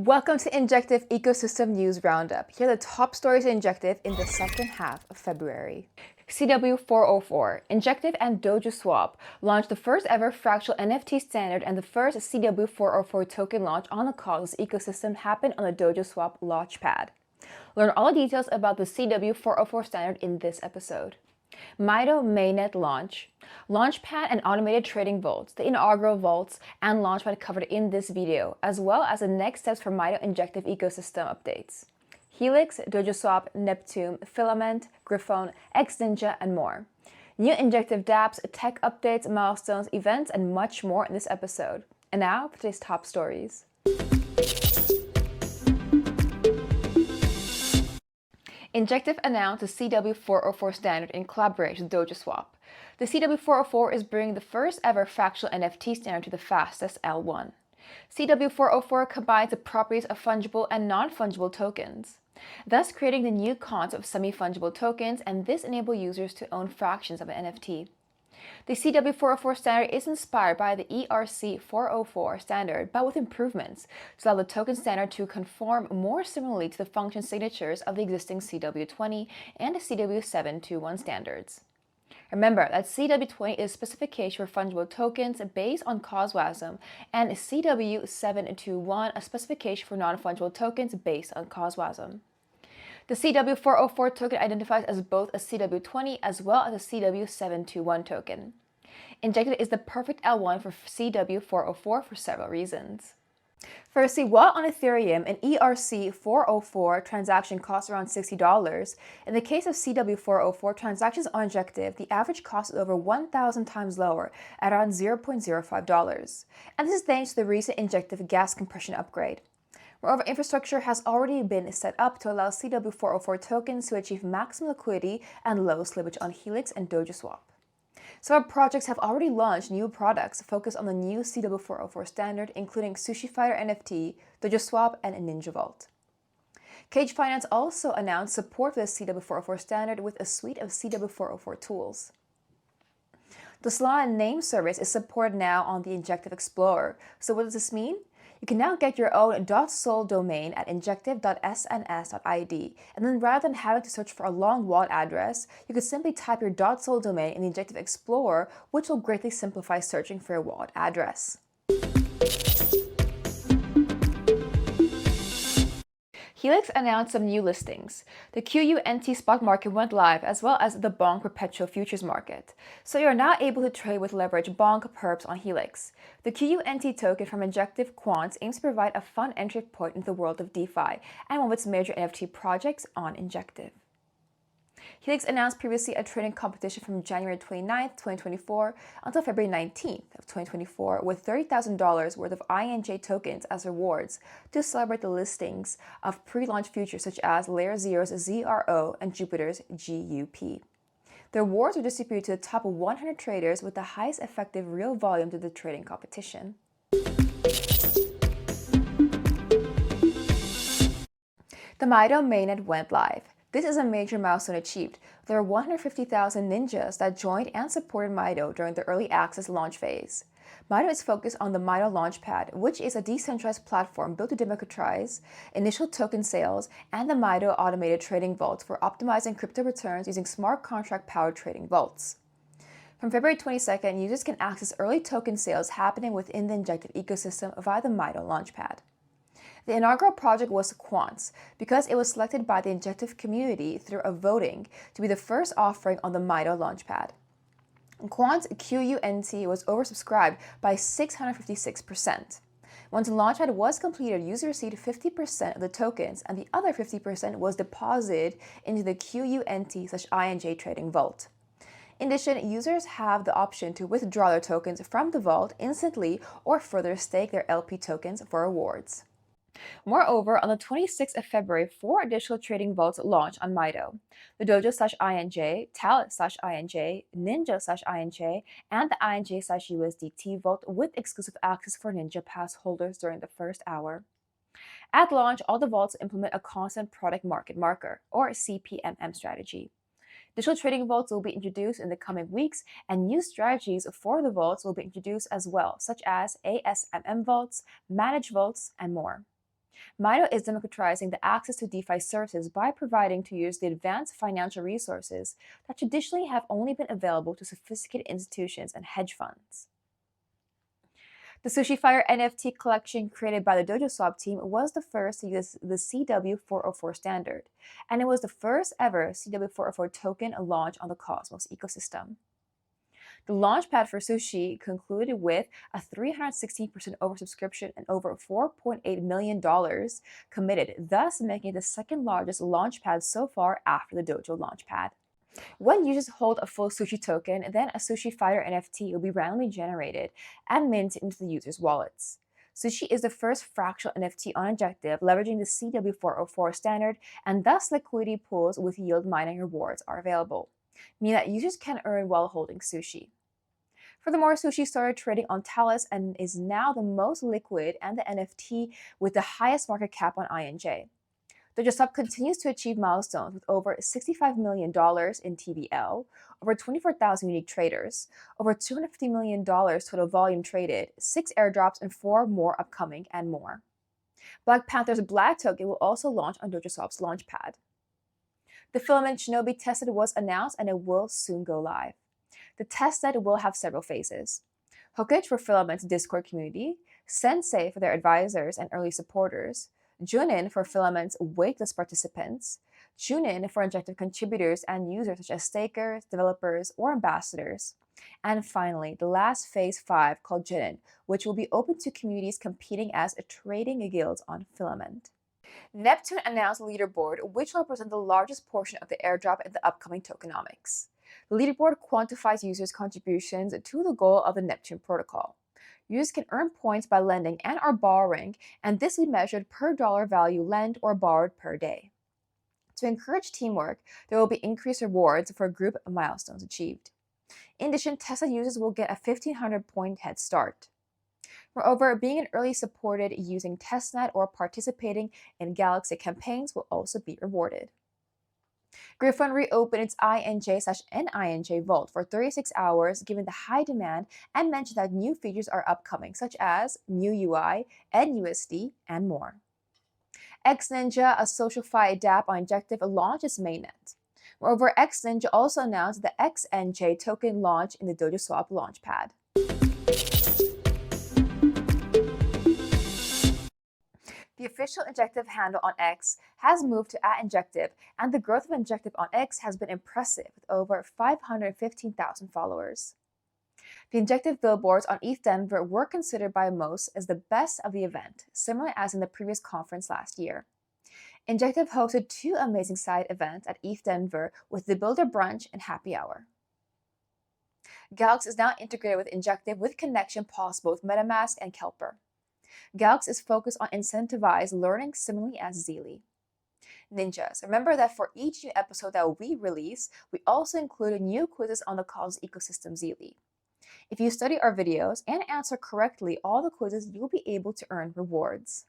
Welcome to Injective Ecosystem News Roundup. Here are the top stories in Injective in the second half of February. CW404, Injective and DojoSwap launched the first ever fractional NFT standard, and the first CW404 token launch on the Cosmos ecosystem happened on the DojoSwap Launchpad. Learn all the details about the CW404 standard in this episode. MITO Mainnet Launch, Launchpad and automated trading vaults, the inaugural vaults, and Launchpad covered in this video, as well as the next steps for MITO Injective ecosystem updates. Helix, DojoSwap, Neptune, Filament, Gryphon, xNinja, and more. New Injective dApps, tech updates, milestones, events, and much more in this episode. And now for today's top stories. Injective announced the CW404 standard in collaboration with DojoSwap. The CW404 is bringing the first ever fractional NFT standard to the fastest L1. CW404 combines the properties of fungible and non-fungible tokens, thus creating the new concept of semi-fungible tokens, and this enables users to own fractions of an NFT. The CW404 standard is inspired by the ERC404 standard, but with improvements to allow the token standard to conform more similarly to the function signatures of the existing CW20 and the CW721 standards. Remember that CW20 is a specification for fungible tokens based on CosWasm, and CW721 a specification for non-fungible tokens based on CosWasm. The CW404 token identifies as both a CW20 as well as a CW721 token. Injective is the perfect L1 for CW404 for several reasons. Firstly, while on Ethereum, an ERC404 transaction costs around $60, in the case of CW404 transactions on Injective, the average cost is over 1,000 times lower at around $0.05. And this is thanks to the recent Injective gas compression upgrade. Moreover, infrastructure has already been set up to allow CW404 tokens to achieve maximum liquidity and low slippage on Helix and DojoSwap. Several projects have already launched new products focused on the new CW404 standard, including Sushi Fighter NFT, DojoSwap, and Ninja Vault. Cage Finance also announced support for the CW404 standard with a suite of CW404 tools. The Solana name service is supported now on the Injective Explorer. So what does this mean? You can now get your own .sol domain at injective.sns.id, and then rather than having to search for a long wallet address, you could simply type your .sol domain in the Injective Explorer, which will greatly simplify searching for your wallet address. Helix announced some new listings. The QUNT spot market went live, as well as the Bonk perpetual futures market. So you are now able to trade with leverage Bonk perps on Helix. The QUNT token from Injective Quants aims to provide a fun entry point into the world of DeFi and one of its major NFT projects on Injective. Helix announced previously a trading competition from January 29, 2024 until February 19th of 2024 with $30,000 worth of INJ tokens as rewards to celebrate the listings of pre-launch futures such as Layer 0's ZRO and Jupiter's GUP. The rewards were distributed to the top 100 traders with the highest effective real volume to the trading competition. The MITO mainnet went live. This is a major milestone achieved. There were 150,000 ninjas that joined and supported MITO during the early access launch phase. MITO is focused on the MITO Launchpad, which is a decentralized platform built to democratize initial token sales, and the MITO automated trading vaults for optimizing crypto returns using smart contract-powered trading vaults. From February 22nd, users can access early token sales happening within the Injective ecosystem via the MITO Launchpad. The inaugural project was Quants because it was selected by the Injective community through a voting to be the first offering on the MITO Launchpad. Quants QUNT was oversubscribed by 656%. Once the Launchpad was completed, users received 50% of the tokens, and the other 50% was deposited into the QUNT/INJ trading vault. In addition, users have the option to withdraw their tokens from the vault instantly or further stake their LP tokens for rewards. Moreover, on the 26th of February, 4 additional trading vaults launched on MITO: the Dojo/INJ, Tal/INJ, Ninja/INJ, and the INJ/USDT vault with exclusive access for Ninja Pass holders during the first hour. At launch, all the vaults implement a constant product market marker, or CPMM strategy. Additional trading vaults will be introduced in the coming weeks, and new strategies for the vaults will be introduced as well, such as ASMM vaults, managed vaults, and more. MITO is democratizing the access to DeFi services by providing to users the advanced financial resources that traditionally have only been available to sophisticated institutions and hedge funds. The Sushi Fire NFT collection created by the DojoSwap team was the first to use the CW404 standard, and it was the first ever CW404 token launch on the Cosmos ecosystem. The Launchpad for Sushi concluded with a 316% oversubscription and over $4.8 million committed, thus making it the second largest Launchpad so far after the Dojo Launchpad. When users hold a full Sushi token, then a Sushi Fighter NFT will be randomly generated and minted into the users' wallets. Sushi is the first fractional NFT on Injective, leveraging the CW404 standard, and thus liquidity pools with yield mining rewards are available, meaning that users can earn while holding Sushi. Furthermore, Sushi started trading on Talis and is now the most liquid and the NFT with the highest market cap on INJ. DojoSwap continues to achieve milestones with over $65 million in TVL, over 24,000 unique traders, over $250 million total volume traded, 6 airdrops, and 4 more upcoming, and more. Black Panther's Black token will also launch on DojoSwap's Launchpad. The Filament Shinobi testnet was announced and it will soon go live. The testnet will have several phases: Hookage for Filament's Discord community, Sensei for their advisors and early supporters, Junin for Filament's waitlist participants, Junin for Injective contributors and users such as stakers, developers, or ambassadors, and finally, the last phase 5 called Junin, which will be open to communities competing as trading guilds on Filament. Neptune announced a leaderboard which will represent the largest portion of the airdrop in the upcoming tokenomics. The leaderboard quantifies users' contributions to the goal of the Neptune protocol. Users can earn points by lending and or borrowing, and this will be measured per dollar value lent or borrowed per day. To encourage teamwork, there will be increased rewards for group milestones achieved. In addition, Tesla users will get a 1,500 point head start. Moreover, being an early supported using testnet or participating in Galaxy campaigns will also be rewarded. Gryphon reopened its INJ/NINJ vault for 36 hours given the high demand and mentioned that new features are upcoming, such as new UI, NUSD, and more. xNinja, a social-fi dApp on Injective, launched its mainnet. Moreover, xNinja also announced the xNJ token launch in the DojoSwap Launchpad. The official Injective handle on X has moved to @Injective, and the growth of Injective on X has been impressive with over 515,000 followers. The Injective billboards on ETH Denver were considered by most as the best of the event, similar as in the previous conference last year. Injective hosted 2 amazing side events at ETH Denver with the Builder Brunch and Happy Hour. Galaxy is now integrated with Injective with connection possible with MetaMask and Kelper. Galaxy is focused on incentivized learning similarly as Zeely. Ninjas, remember that for each new episode that we release, we also include new quizzes on the Cosmos ecosystem Zeely. If you study our videos and answer correctly all the quizzes, you'll be able to earn rewards.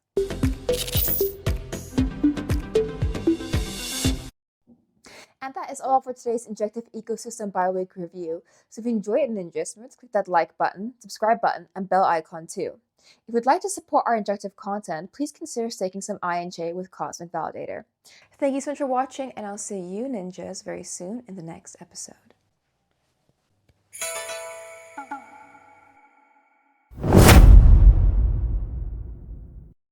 And that is all for today's Injective Ecosystem Bi-Week review. So if you enjoyed Ninjas, remember to click that like button, subscribe button, and bell icon too. If you'd like to support our Injective content, please consider staking some INJ with Cosmic Validator. Thank you so much for watching, and I'll see you ninjas very soon in the next episode.